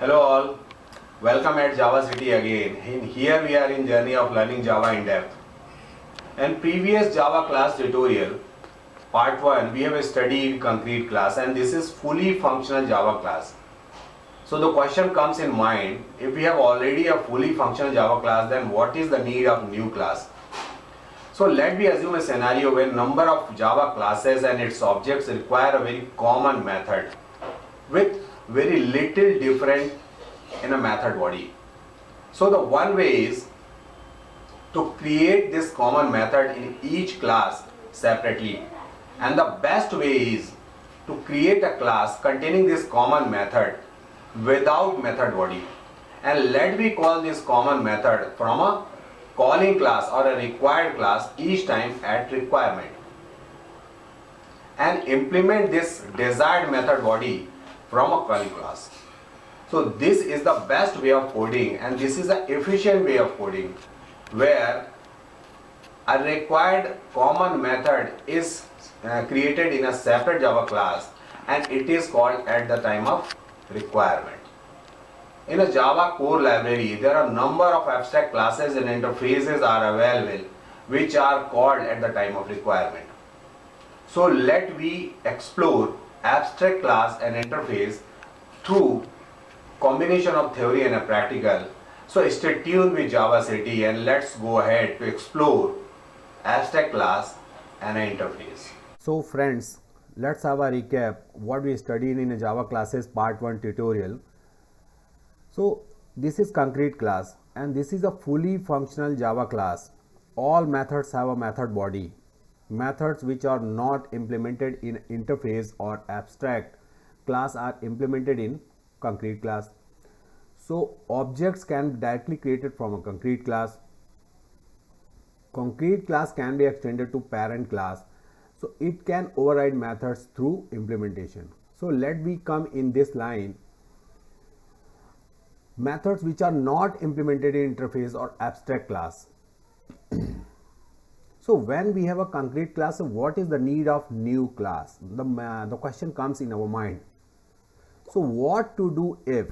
Hello all, welcome at Java City again. Here we are in journey of learning Java in depth. In previous Java class tutorial, part 1, we have studied concrete class and this is fully functional Java class. So the question comes in mind, if we have already a fully functional Java class, then what is the need of new class? So let me assume a scenario where number of Java classes and its objects require a very common method with very little different in a method body. So the one way is to create this common method in each class separately, and the best way is to create a class containing this common method without method body, and let me call this common method from a calling class or a required class each time at requirement, and implement this desired method body from a calling class. So this is the best way of coding, and this is the efficient way of coding, where a required common method is created in a separate Java class and it is called at the time of requirement. In a Java core library, there are a number of abstract classes and interfaces are available which are called at the time of requirement. So let we explore abstract class and interface through combination of theory and a practical. So stay tuned with Java City and let's go ahead to explore abstract class and an interface. So friends, let's have a recap what we studied in a Java classes part 1 tutorial. So this is concrete class and this is a fully functional Java class. All methods have a method body. Methods which are not implemented in interface or abstract class are implemented in concrete class. So objects can be directly created from a concrete class. Concrete class can be extended to parent class. So it can override methods through implementation. So let me come in this line. Methods which are not implemented in interface or abstract class. So when we have a concrete class, what is the need of new class? The question comes in our mind. So what to do if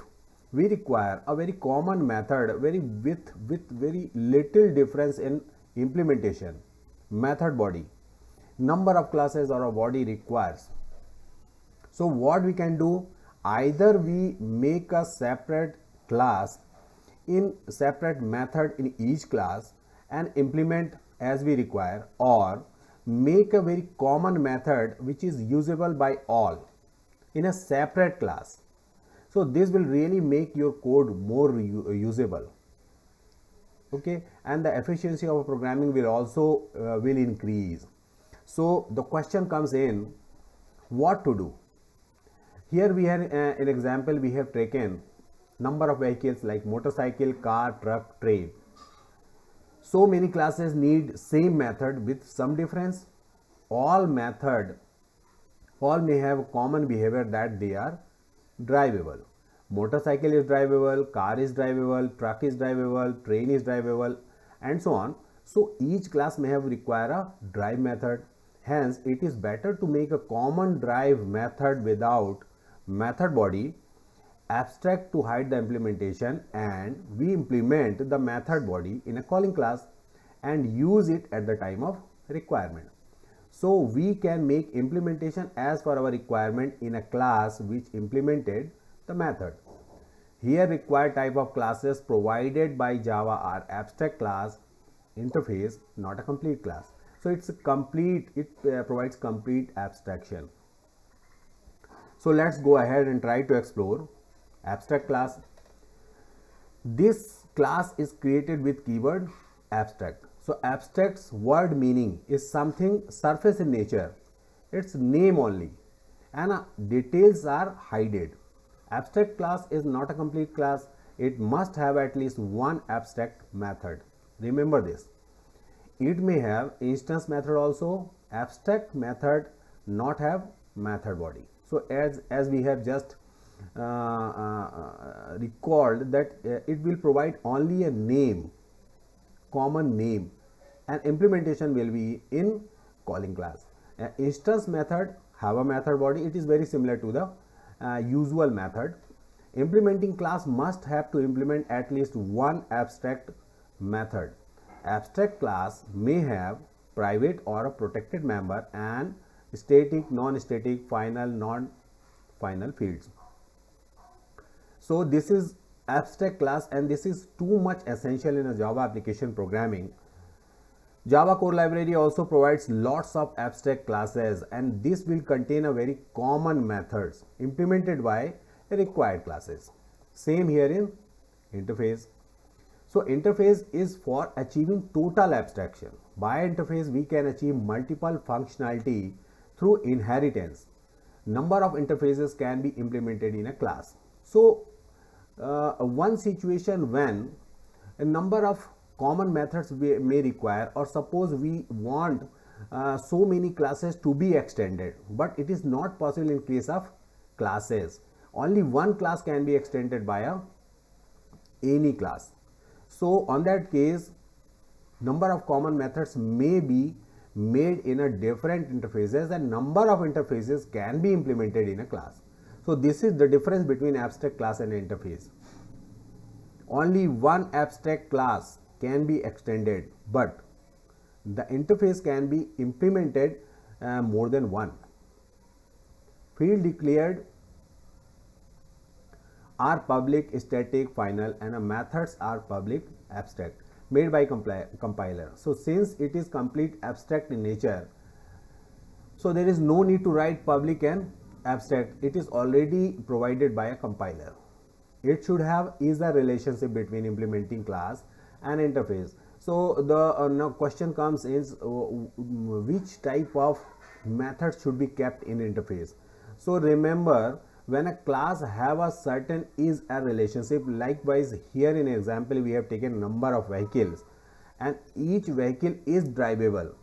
we require a very common method with very little difference in implementation, method body, number of classes or a body requires. So what we can do, either we make a separate class in separate method in each class and implement as we require, or make a very common method which is usable by all in a separate class. So this will really make your code more usable, okay, and the efficiency of programming will also will increase. So the question comes in, what to do? Here we have an example. We have taken number of vehicles like motorcycle, car, truck, train. So many classes need same method with some difference. All may have common behavior that they are drivable. Motorcycle is drivable, car is drivable, truck is drivable, train is drivable, and so on. So each class may have require a drive method. Hence it is better to make a common drive method without method body, abstract to hide the implementation, and we implement the method body in a calling class and use it at the time of requirement. So we can make implementation as per our requirement in a class which implemented the method. Here required type of classes provided by Java are abstract class, interface, not a complete class. So it's a complete, it provides complete abstraction. So let's go ahead and try to explore abstract class. This class is created with keyword abstract. So abstract's word meaning is something surface in nature, its name only, and details are hidden. Abstract class is not a complete class. It must have at least one abstract method. Remember this. It may have instance method also. Abstract method not have method body. So as we have just recalled that it will provide only a name, common name, and implementation will be in calling class. Instance method have a method body. It is very similar to the usual method. Implementing class must have to implement at least one abstract method. Abstract class may have private or a protected member and static, non-static, final, non-final fields. So this is abstract class, and this is too much essential in a Java application programming. Java Core Library also provides lots of abstract classes, and this will contain a very common methods implemented by required classes. Same here in interface. So interface is for achieving total abstraction. By interface we can achieve multiple functionality through inheritance. Number of interfaces can be implemented in a class. So one situation when a number of common methods we may require, or suppose we want so many classes to be extended, but it is not possible in case of classes. Only one class can be extended by any class. So on that case, number of common methods may be made in a different interfaces, and number of interfaces can be implemented in a class. So this is the difference between abstract class and interface. Only one abstract class can be extended, but the interface can be implemented more than one. Field declared are public, static, final, and methods are public, abstract, made by compiler. So since it is complete abstract in nature, so there is no need to write public and abstract. It is already provided by a compiler. It should have is a relationship between implementing class and interface. So the now question comes is which type of method should be kept in interface. So remember, when a class have a certain is a relationship, likewise here in example we have taken number of vehicles and each vehicle is drivable,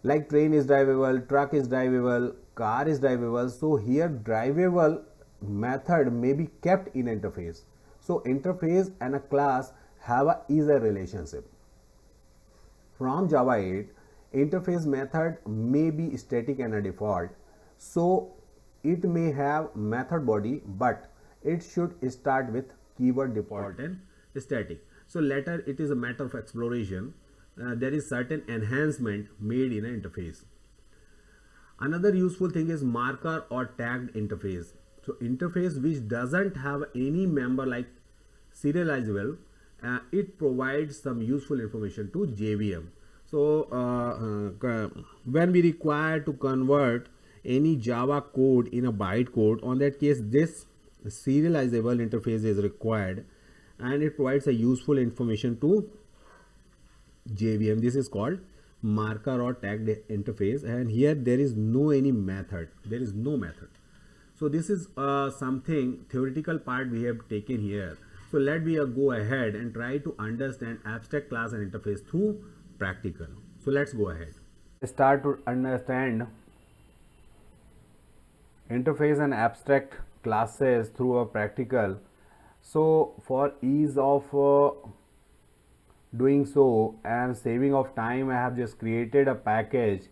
like train is drivable, truck is drivable, car is drivable. So here drivable method may be kept in interface. So interface and a class have a is a relationship. From Java 8, interface method may be static and a default. So it may have method body, but it should start with keyword default and static. So later it is a matter of exploration. There is certain enhancement made in an interface. Another useful thing is marker or tagged interface. So interface which doesn't have any member like serializable, it provides some useful information to JVM. So when we require to convert any Java code in a bytecode, on that case this serializable interface is required, and it provides a useful information to JVM. This is called marker or tagged interface, and here there is no any method, there is no method. So this is something theoretical part we have taken here. So let me go ahead and try to understand abstract class and interface through practical. So let's go ahead. Start to understand interface and abstract classes through a practical. So for ease of doing so and saving of time, I have just created a package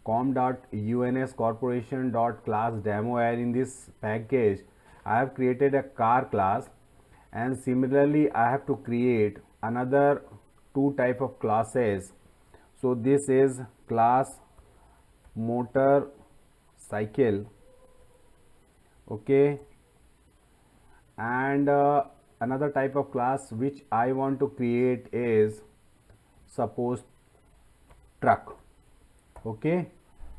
com.unscorporation.class demo, and in this package I have created a car class, and similarly I have to create another two type of classes. So this is class motorcycle, okay, and another type of class which I want to create is suppose truck, okay.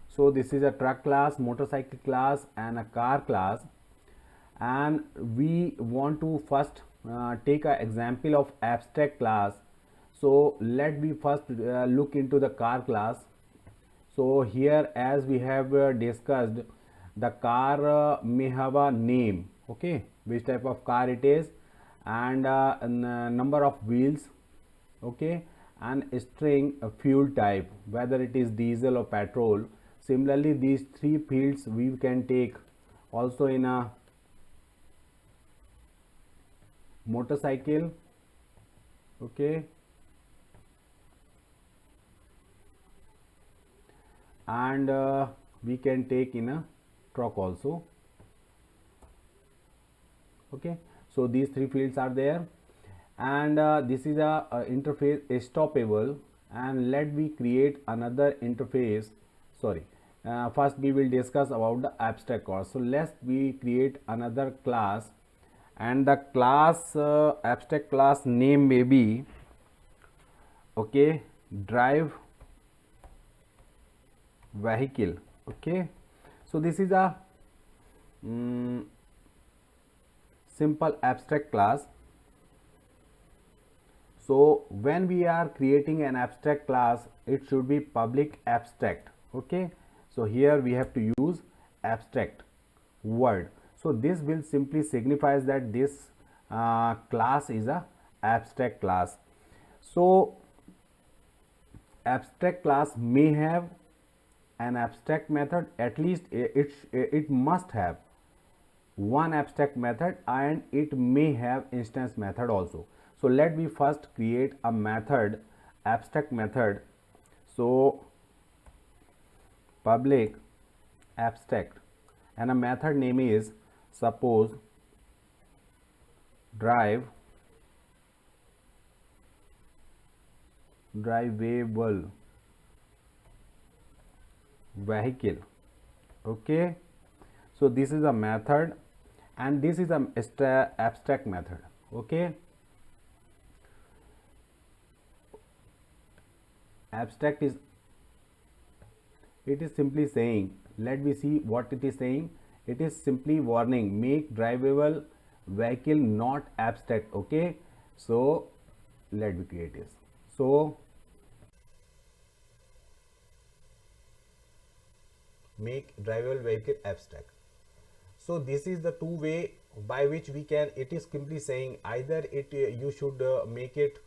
So this is a truck class, motorcycle class, and a car class, and we want to first take an example of abstract class. So let me first look into the car class. So here, as we have discussed, the car may have a name, okay, which type of car it is, and number of wheels, okay, and string fuel type, whether it is diesel or petrol. Similarly, these three fields we can take also in a motorcycle, okay, and we can take in a truck also. Okay, so these three fields are there, and this is a interface stoppable. And let me create another interface. Sorry, first we will discuss about the abstract class. So let's we create another class, and the class abstract class name may be, okay, drive vehicle. Okay, so this is a simple abstract class. So when we are creating an abstract class, it should be public abstract. Okay, so here we have to use abstract word. So this will simply signifies that this class is a abstract class. So abstract class may have an abstract method, at least it must have one abstract method, and it may have instance method also. So let me first create a method, abstract method. So public abstract, and a method name is, suppose, drivable vehicle. Okay, so this is a method, and this is a abstract method. Okay, abstract is, it is simply saying, let me see what it is saying. It is simply warning, make drivable vehicle not abstract. Okay, so let me create this. So make drivable vehicle abstract. So this is the two way by which we can, it is simply saying either it you should make it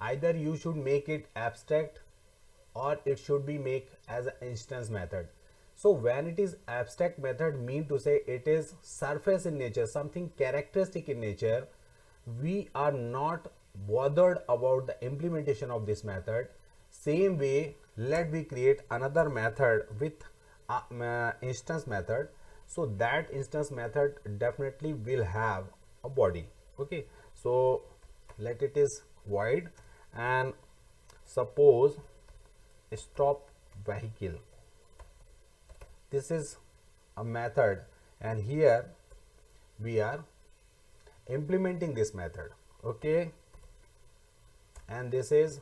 either you should make it abstract, or it should be make as an instance method. So when it is abstract method, mean to say it is surface in nature, something characteristic in nature. We are not bothered about the implementation of this method. Same way, let me create another method with instance method. So that instance method definitely will have a body. Okay, so let it is void, and suppose stop vehicle. This is a method, and here we are implementing this method. Okay, and this is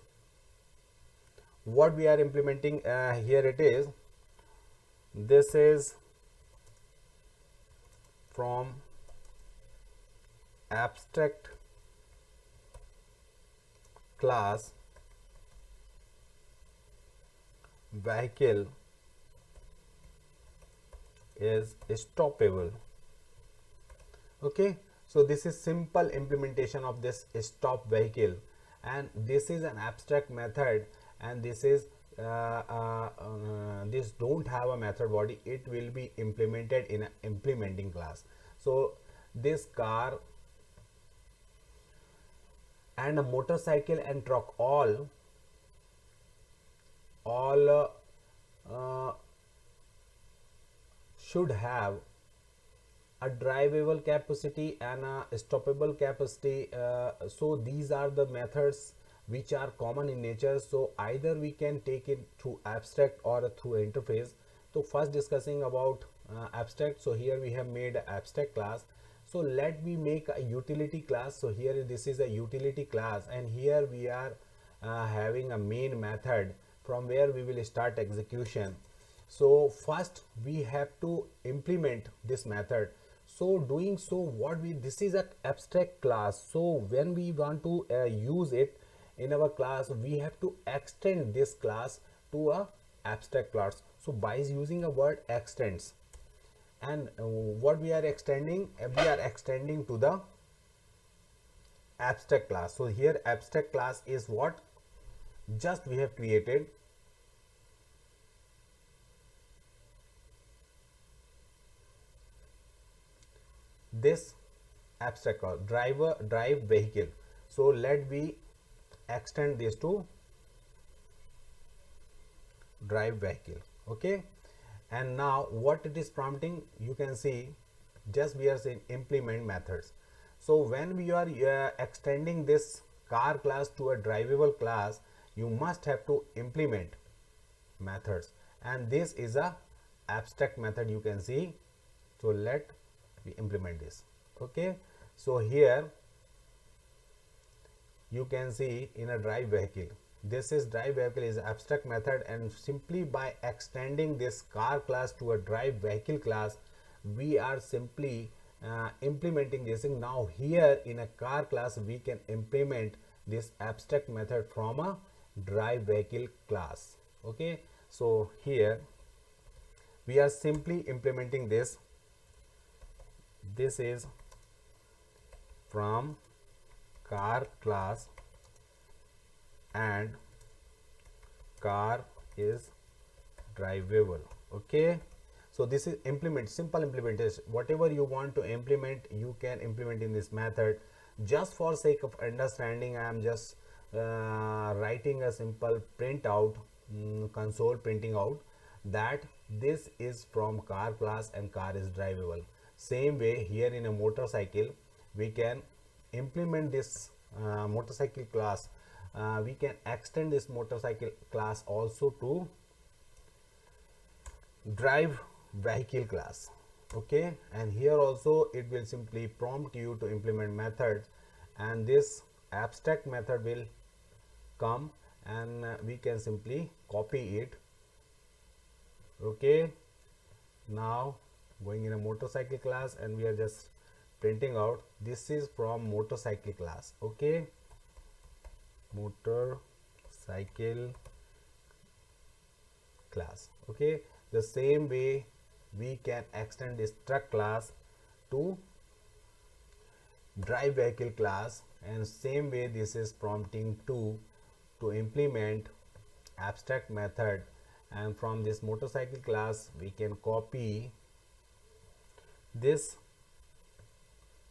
what we are implementing. Here it is, this is from abstract class vehicle is stoppable. Okay, so this is simple implementation of this stop vehicle, and this is an abstract method, and this is this don't have a method body. It will be implemented in an implementing class. So this car and a motorcycle and truck all should have a drivable capacity and a stoppable capacity. So these are the methods which are common in nature. So either we can take it through abstract or through interface. So first discussing about abstract. So here we have made an abstract class. So let me make a utility class. So here this is a utility class, and here we are having a main method from where we will start execution. So first we have to implement this method. So doing so, what we, this is an abstract class. So when we want to use it in our class, we have to extend this class to a abstract class. So by using a word extends, and what we are extending, we are extending to the abstract class. So here abstract class is what just we have created. This abstract class drive vehicle. So let me extend this to drive vehicle. Okay, and now what it is prompting, you can see just we are saying implement methods. So when we are extending this car class to a drivable class, you must have to implement methods, and this is a abstract method, you can see. So let we implement this. Okay, so here you can see in a drive vehicle, this is drive vehicle is abstract method, and simply by extending this car class to a drive vehicle class, we are simply implementing this thing. Now here in a car class we can implement this abstract method from a drive vehicle class. Okay, so here we are simply implementing this. This is from car class and car is drivable. Okay, so this is simple implementation. Whatever you want to implement, you can implement in this method. Just for sake of understanding, I am just writing a simple printout, console printing out that this is from car class and car is drivable. Same way here in a motorcycle, we can implement this motorcycle class. We can extend this motorcycle class also to drive vehicle class. Okay, and here also it will simply prompt you to implement methods, and this abstract method will come, and we can simply copy it. Okay, now going in a motorcycle class, and we are just printing out this is from motorcycle class. Okay, motorcycle class. Okay, the same way we can extend this truck class to drive vehicle class, and same way this is prompting to implement abstract method, and from this motorcycle class we can copy this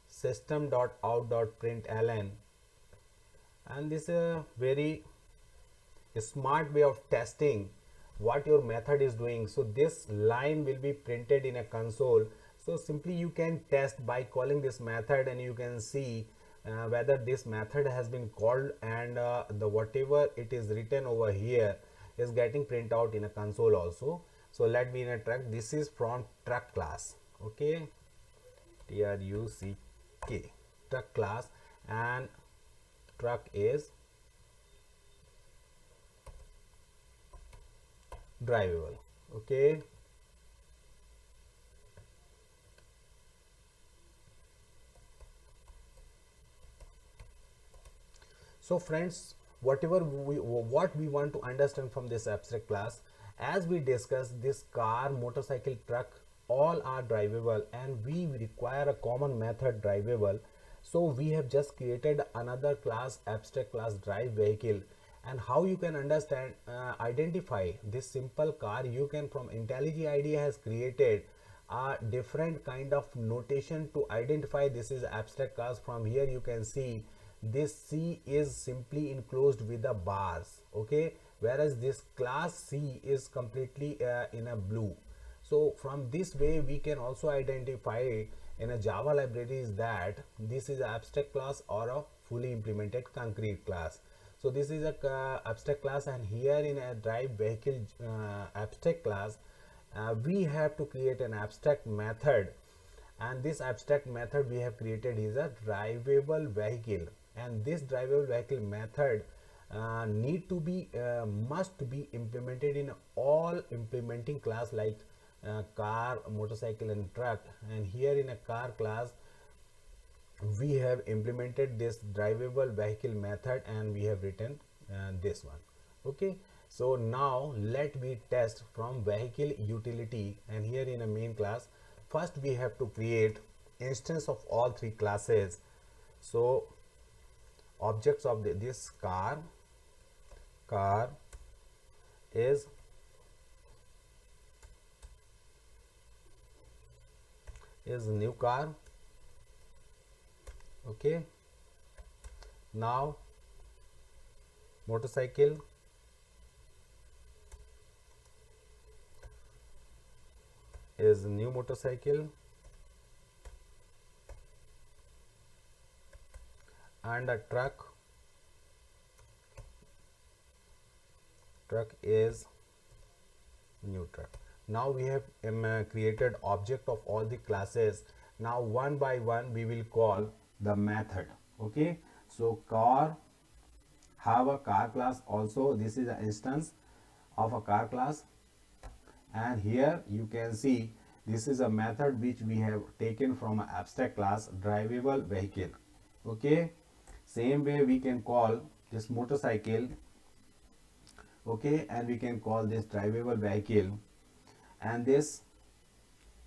system.out.println, and this is a very smart way of testing what your method is doing. So this line will be printed in a console, so simply you can test by calling this method, and you can see whether this method has been called, and the whatever it is written over here is getting print out in a console also. So let me in a truck, this is from truck class. Okay, truck, truck class, and truck is drivable. Okay, so friends, what we want to understand from this abstract class, as we discussed, this car, motorcycle, truck all are drivable, and we require a common method drivable. So we have just created another class, abstract class drive vehicle. And how you can understand identify this simple car, you can from IntelliJ IDEA has created a different kind of notation to identify this is abstract class. From here you can see this C is simply enclosed with the bars. Okay, whereas this class C is completely in a blue. So from this way we can also identify in a Java libraries that this is an abstract class or a fully implemented concrete class. So this is a abstract class, and here in a drive vehicle abstract class we have to create an abstract method, and this abstract method we have created is a drivable vehicle, and this drivable vehicle method must be implemented in all implementing class like car, motorcycle, and truck. And here in a car class we have implemented this drivable vehicle method, and we have written this one. Okay, so now let me test from vehicle utility, and here in a main class first we have to create instance of all three classes. So objects of this car is new car. Okay, now motorcycle is new motorcycle, and a truck is new truck. Now we have created object of all the classes. Now one by one we will call the method. Okay, so car have a car class also. This is an instance of a car class, and here you can see this is a method which we have taken from an abstract class drivable vehicle. Okay, same way we can call this motorcycle. Okay, and we can call this drivable vehicle, and this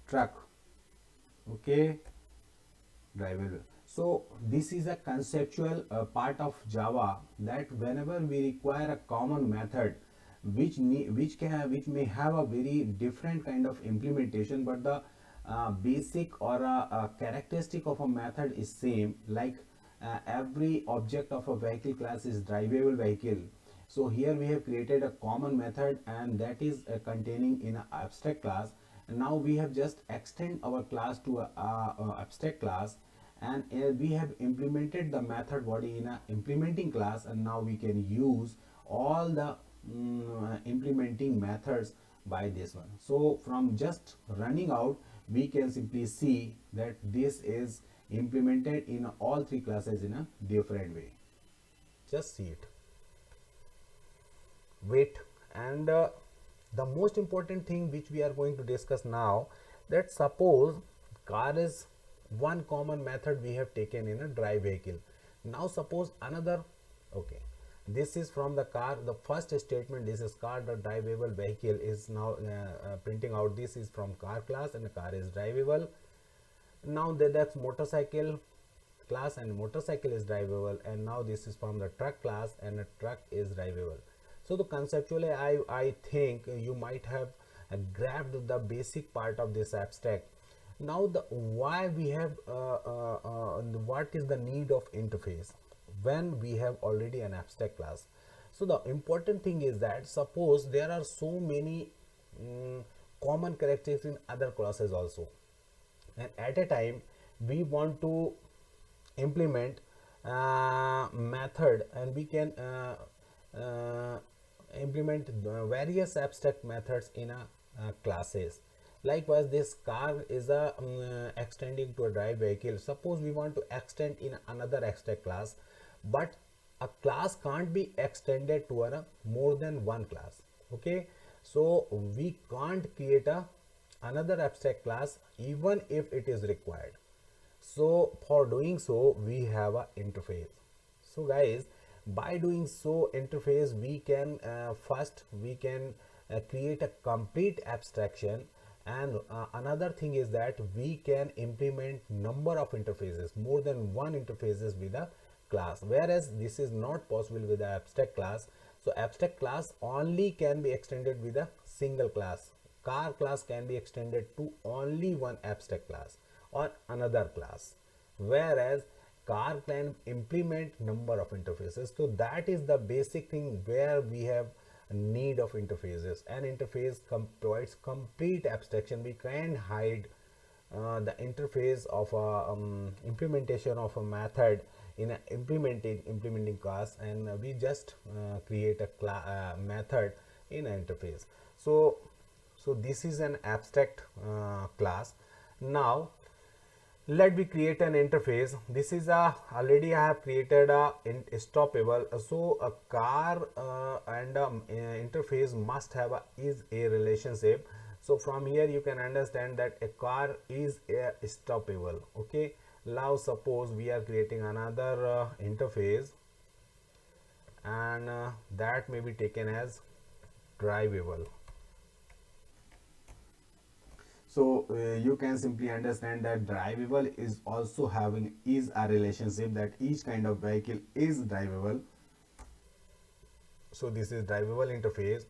truck. Okay, drivable. So this is a conceptual part of Java, that whenever we require a common method which may have a very different kind of implementation, but the basic or a characteristic of a method is same, like every object of a vehicle class is drivable vehicle. So here we have created a common method, and that is containing in an abstract class. And now we have just extend our class to a abstract class, and we have implemented the method body in a implementing class, and now we can use all the implementing methods by this one. So from just running out, we can simply see that this is implemented in all three classes in a different way. Just see it. Wait, and the most important thing which we are going to discuss now, that suppose car is one common method we have taken in a drive vehicle. Now suppose another, okay, this is from the car, the first statement, this is car the drivable vehicle is now printing out, this is from car class and the car is drivable. Now that's motorcycle class and motorcycle is drivable, and now this is from the truck class and the truck is drivable. So the conceptually I think you might have grabbed the basic part of this abstract. Now the why we have what is the need of interface when we have already an abstract class. So the important thing is that suppose there are so many common characteristics in other classes also, and at a time we want to implement method, and we can implement various abstract methods in a classes. Likewise, this car is a extending to a drive vehicle. Suppose we want to extend in another abstract class, but a class can't be extended to a more than one class. Okay, so we can't create another abstract class even if it is required. So for doing so, we have a interface. So guys, by doing so interface, we can first we can create a complete abstraction, and another thing is that we can implement number of interfaces, more than one interfaces with a class, whereas this is not possible with the abstract class. So abstract class only can be extended with a single class. Car class can be extended to only one abstract class or another class, whereas car can implement number of interfaces. So that is the basic thing where we have need of interfaces. An interface provides complete abstraction. We can hide the interface of a implementation of a method in a implementing class, and we just create a method in an interface. So this is an abstract class. Now let me create an interface. This is a already I have created a stoppable. So a car and interface must have is a relationship. So from here you can understand that a car is a stoppable. Okay, now suppose we are creating another interface, and that may be taken as drivable. So you can simply understand that drivable is also having is a relationship, that each kind of vehicle is drivable. So this is drivable interface,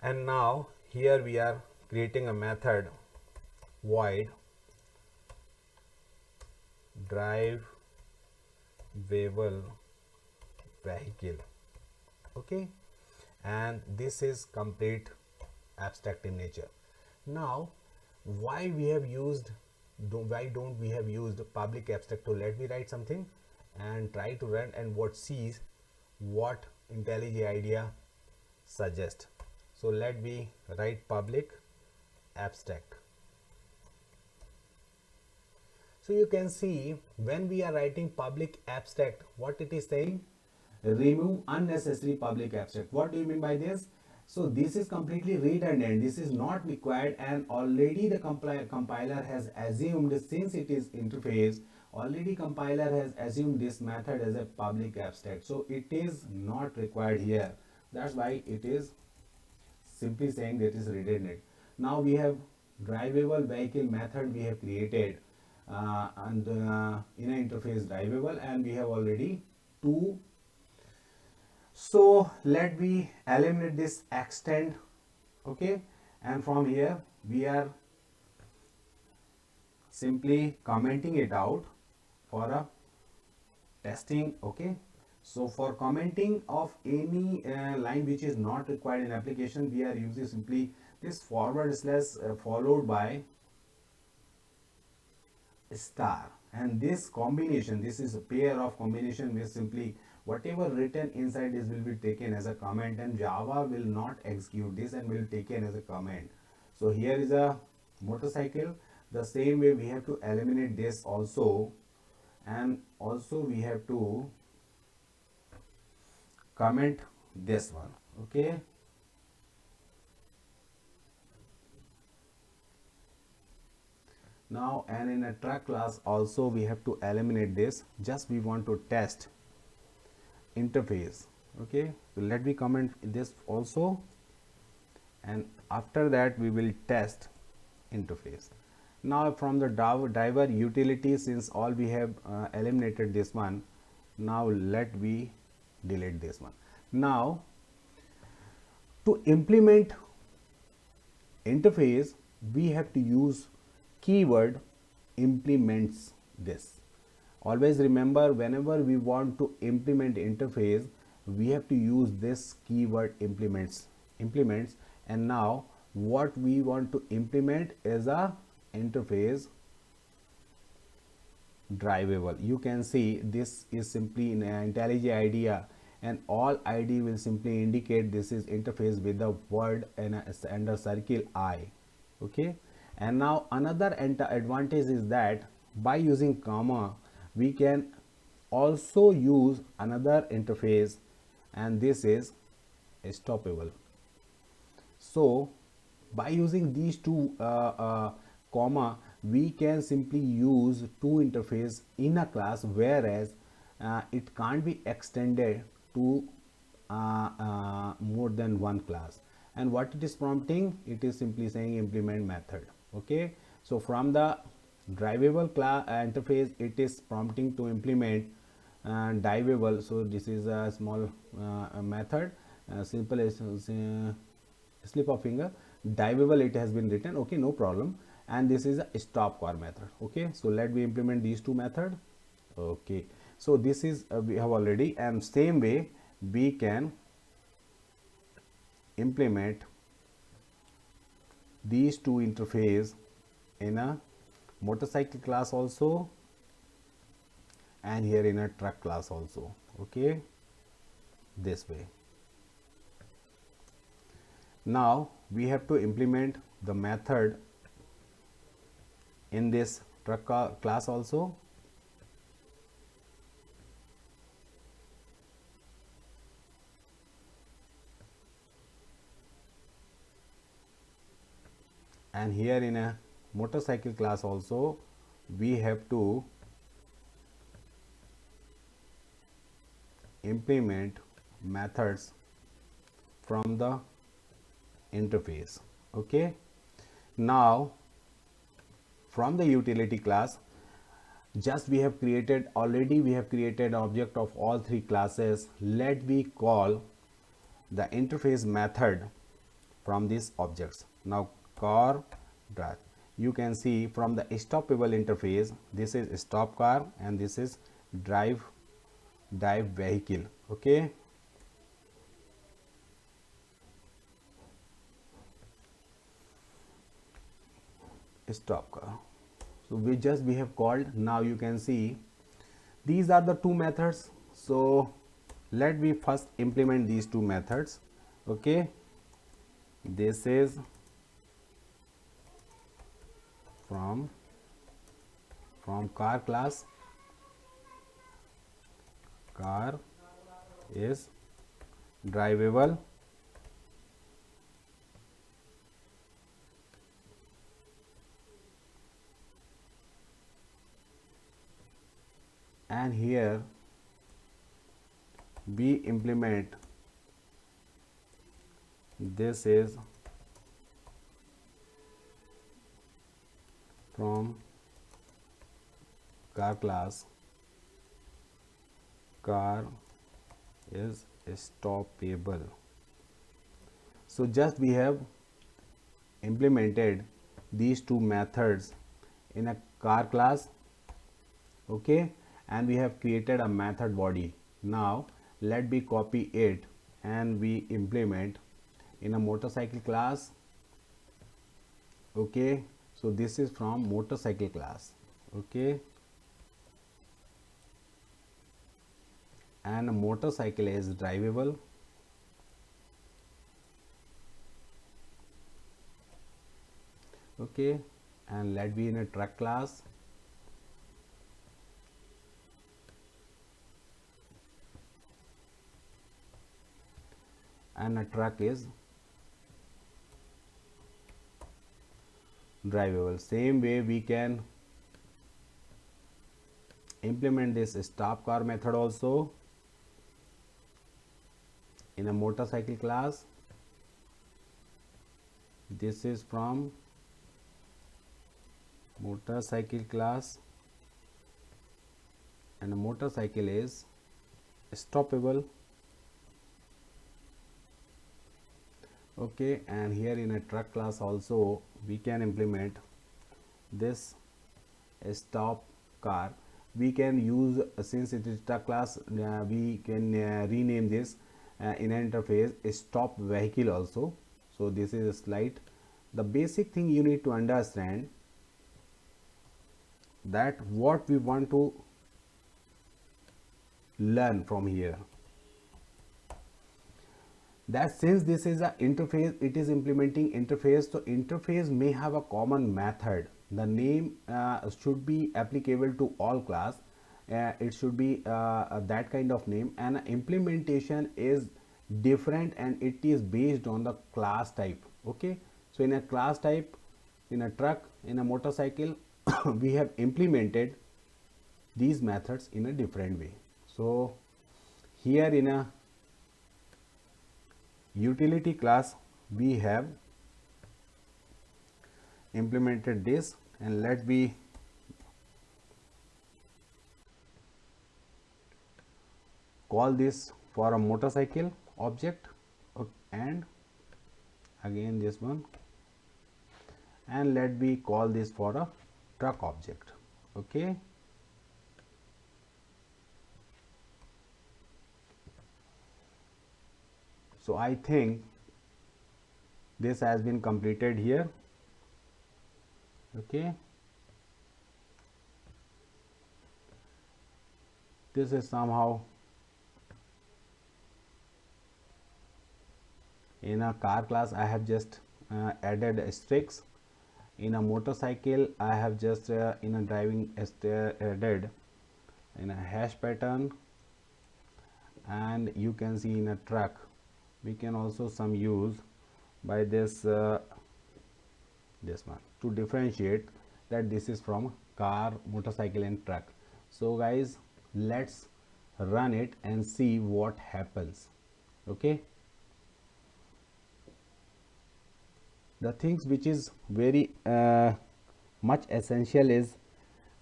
and now here we are creating a method void drivable vehicle. Okay, and this is complete abstract in nature. Now why we have used, why don't we have used public abstract? So let me write something and try to run and what sees what IntelliJ IDEA suggest. So let me write public abstract. So you can see when we are writing public abstract, what it is saying, remove unnecessary public abstract. What do you mean by this? So this is completely redundant, this is not required, and already the compiler has assumed, since it is interface, already compiler has assumed this method as a public abstract, so it is not required here. That's why it is simply saying that is redundant. Now we have drivable vehicle method we have created, and in an interface drivable, and we have already two. So let me eliminate this extend, okay, and from here we are simply commenting it out for a testing, okay. So for commenting of any line which is not required in application, we are using simply this forward slash followed by star, and this combination, this is a pair of combination where simply whatever written inside this will be taken as a comment, and Java will not execute this and will taken as a comment. So here is a motorcycle. The same way we have to eliminate this also, and also we have to comment this one, okay. Now, and in a truck class also we have to eliminate this, just we want to test interface, okay. So let me comment this also, and after that we will test interface. Now from the driver utility, since all we have eliminated this one, now let me delete this one. Now to implement interface we have to use keyword implements this. Always remember, whenever we want to implement interface, we have to use this keyword implements. And now what we want to implement is a interface drivable. You can see this is simply in IntelliJ IDEA, and all ID will simply indicate this is interface with the word and a circle I, okay. And now another advantage is that by using comma we can also use another interface, and this is stoppable. So by using these two comma, we can simply use two interface in a class, whereas it can't be extended to more than one class. And what it is prompting, it is simply saying implement method, okay. So from the drivable class interface, it is prompting to implement drivable. So this is a small method, simple as slip of finger, drivable it has been written, okay, no problem. And this is a stop car method, okay. So let me implement these two methods, okay. So this is we have already, and same way we can implement these two interface in a motorcycle class also, and here in a truck class also, okay, this way. Now we have to implement the method in this truck class also, and here in a motorcycle class also we have to implement methods from the interface, okay. Now from the utility class, just we have created object of all three classes. Let me call the interface method from these objects. Now car drive, you can see from the stoppable interface, this is stop car and this is drive vehicle, okay. stop car. So we have called. Now you can see these are the two methods. So let me first implement these two methods. Okay, this is from car class. Car is drivable, and here we implement this is from car class. Car is stoppable. So just we have implemented these two methods in a car class. Okay, and we have created a method body. Now let me copy it and we implement in a motorcycle class. Okay, so this is from motorcycle class. Okay, and a motorcycle is drivable. Okay, and let be in a truck class. And a truck is drivable. Same way we can implement this stop car method also in a motorcycle class. This is from motorcycle class, and a motorcycle is stoppable. Okay, and here in a truck class also we can implement this stop car. We can use, since it is truck class, we can rename this in an interface stop vehicle also. So this is a slide. The basic thing you need to understand that what we want to learn from here, that since this is a interface, it is implementing interface, so interface may have a common method. The name should be applicable to all class. It should be that kind of name, and implementation is different and it is based on the class type. Okay, so in a class type, in a truck, in a motorcycle, we have implemented these methods in a different way. So here in a utility class we have implemented this, and let me call this for a motorcycle object, and again this one, and let me call this for a truck object. Okay, so I think this has been completed here. Okay, this is somehow in a car class. I have just added asterisks. In a motorcycle I have just in a driving added in a hash pattern, and you can see in a truck we can also some use by this this one to differentiate that this is from car, motorcycle and truck. So guys, let's run it and see what happens. Okay, the things which is very much essential is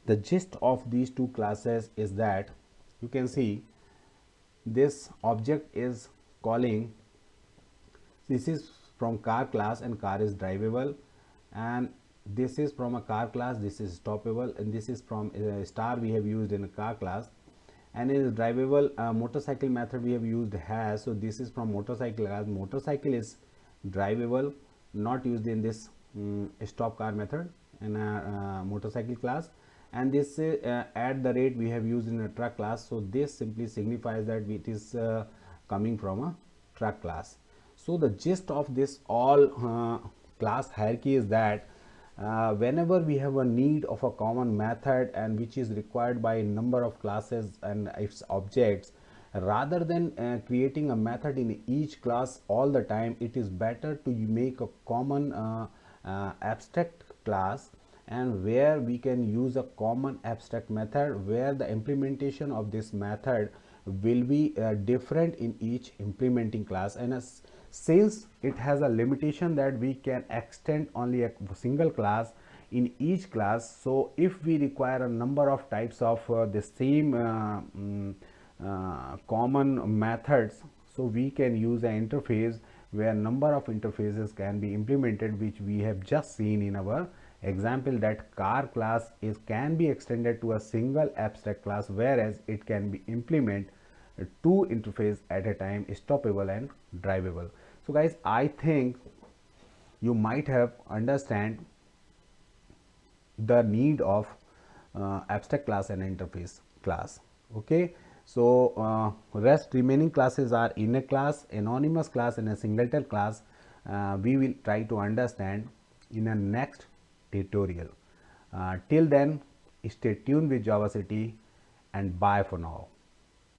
the gist of these two classes is that you can see this object is calling, this is from car class and car is drivable, and this is from a car class, this is stoppable, and this is from star we have used in a car class, and in a drivable motorcycle method we have used has. So this is from motorcycle class. Motorcycle is drivable, not used in this stop car method, in a motorcycle class, and this at the rate we have used in a truck class. So this simply signifies that it is coming from a truck class. So the gist of this all class hierarchy is that whenever we have a need of a common method and which is required by a number of classes and its objects, rather than creating a method in each class all the time, it is better to make a common abstract class, and where we can use a common abstract method where the implementation of this method will be different in each implementing class. And since it has a limitation that we can extend only a single class in each class, so if we require a number of types of the same common methods, so we can use an interface where number of interfaces can be implemented, which we have just seen in our example, that car class can be extended to a single abstract class, whereas it can be implement two interface at a time, stoppable and drivable. So guys, I think you might have understand the need of abstract class and interface class. Okay, so rest remaining classes are inner class, anonymous class and a singleton class. We will try to understand in a next tutorial. Till then, stay tuned with Java City and bye for now.